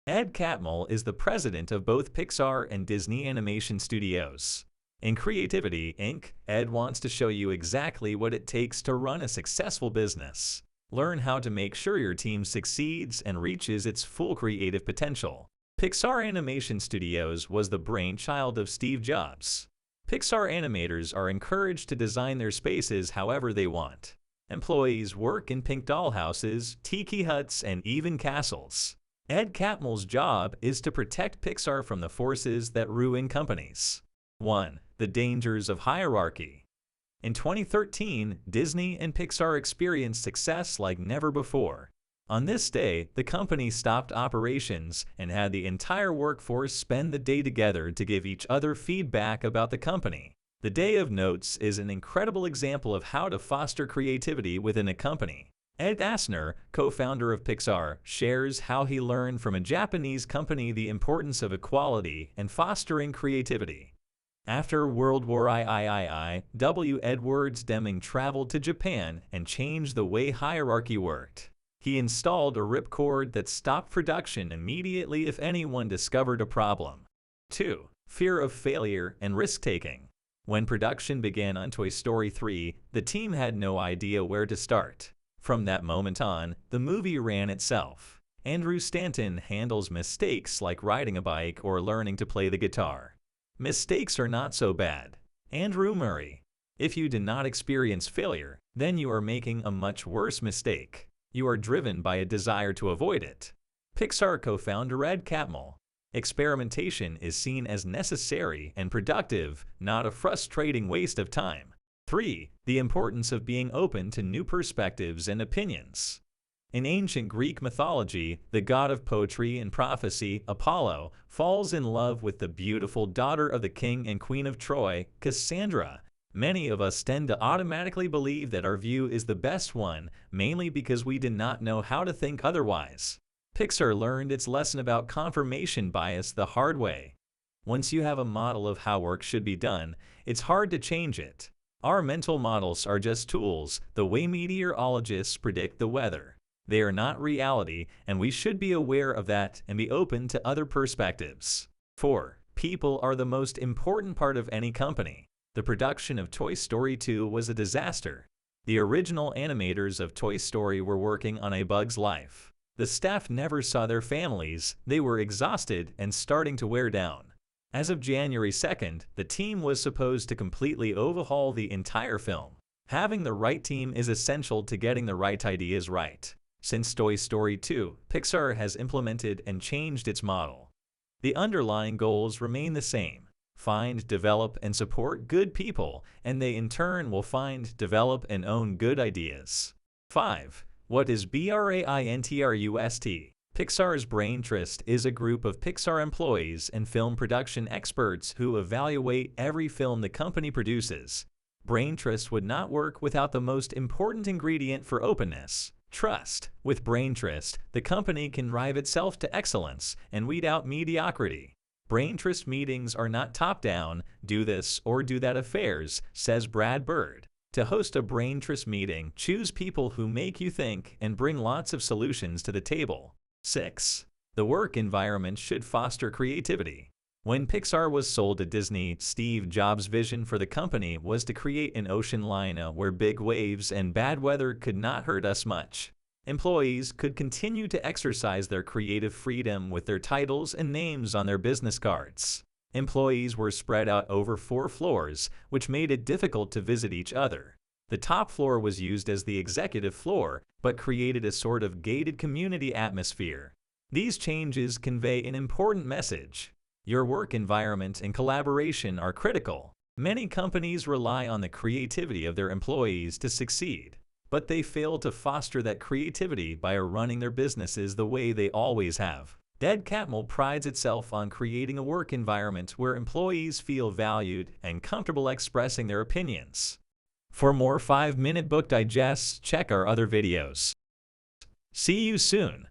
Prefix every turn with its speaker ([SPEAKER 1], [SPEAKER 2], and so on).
[SPEAKER 1] Ed Catmull is the president of both Pixar and Disney Animation Studios. In Creativity, Inc., Ed wants to show you exactly what it takes to run a successful business. Learn how to make sure your team succeeds and reaches its full creative potential. Pixar Animation Studios was the brainchild of Steve Jobs. Pixar animators are encouraged to design their spaces however they want. Employees work in pink dollhouses, tiki huts, and even castles. Ed Catmull's job is to protect Pixar from the forces that ruin companies. 1. The dangers of hierarchy. In 2013, Disney and Pixar experienced success like never before. On this day, the company stopped operations and had the entire workforce spend the day together to give each other feedback about the company. The Day of Notes is an incredible example of how to foster creativity within a company. Ed Asner, co-founder of Pixar, shares how he learned from a Japanese company the importance of equality and fostering creativity. After World War II, W. Edwards Deming traveled to Japan and changed the way hierarchy worked. He installed a ripcord that stopped production immediately if anyone discovered a problem. 2. Fear of failure and risk-taking. When production began on Toy Story 3, the team had no idea where to start. From that moment on, the movie ran itself. Andrew Stanton handles mistakes like riding a bike or learning to play the guitar. Mistakes are not so bad. Andrew Murray. If you do not experience failure, then you are making a much worse mistake. You are driven by a desire to avoid it. Pixar co-founder Ed Catmull. Experimentation is seen as necessary and productive, not a frustrating waste of time. 3. The importance of being open to new perspectives and opinions. In ancient Greek mythology, the god of poetry and prophecy, Apollo, falls in love with the beautiful daughter of the king and queen of Troy, Cassandra. Many of us tend to automatically believe that our view is the best one, mainly because we did not know how to think otherwise. Pixar learned its lesson about confirmation bias the hard way. Once you have a model of how work should be done, it's hard to change it. Our mental models are just tools, the way meteorologists predict the weather. They are not reality, and we should be aware of that and be open to other perspectives. 4. People are the most important part of any company. The production of Toy Story 2 was a disaster. The original animators of Toy Story were working on A Bug's Life. The staff never saw their families, they were exhausted and starting to wear down. As of January 2nd, the team was supposed to completely overhaul the entire film. Having the right team is essential to getting the right ideas right. Since Toy Story 2, Pixar has implemented and changed its model. The underlying goals remain the same. Find, develop, and support good people, and they in turn will find, develop, and own good ideas. 5. What is BRAINTRUST? Pixar's Brain Trust is a group of Pixar employees and film production experts who evaluate every film the company produces. Brain Trust would not work without the most important ingredient for openness: trust. With Brain Trust, the company can drive itself to excellence and weed out mediocrity. Brain Trust meetings are not top-down, do this or do that affairs, says Brad Bird. To host a Brain Trust meeting, choose people who make you think and bring lots of solutions to the table. 6. The work environment should foster creativity. When Pixar was sold to Disney, Steve Jobs' vision for the company was to create an ocean liner where big waves and bad weather could not hurt us much. Employees could continue to exercise their creative freedom with their titles and names on their business cards. Employees were spread out over 4 floors, which made it difficult to visit each other. The top floor was used as the executive floor, but created a sort of gated community atmosphere. These changes convey an important message. Your work environment and collaboration are critical. Many companies rely on the creativity of their employees to succeed, but they fail to foster that creativity by running their businesses the way they always have. Ed Catmull prides itself on creating a work environment where employees feel valued and comfortable expressing their opinions. For more 5-minute book digests, check our other videos. See you soon.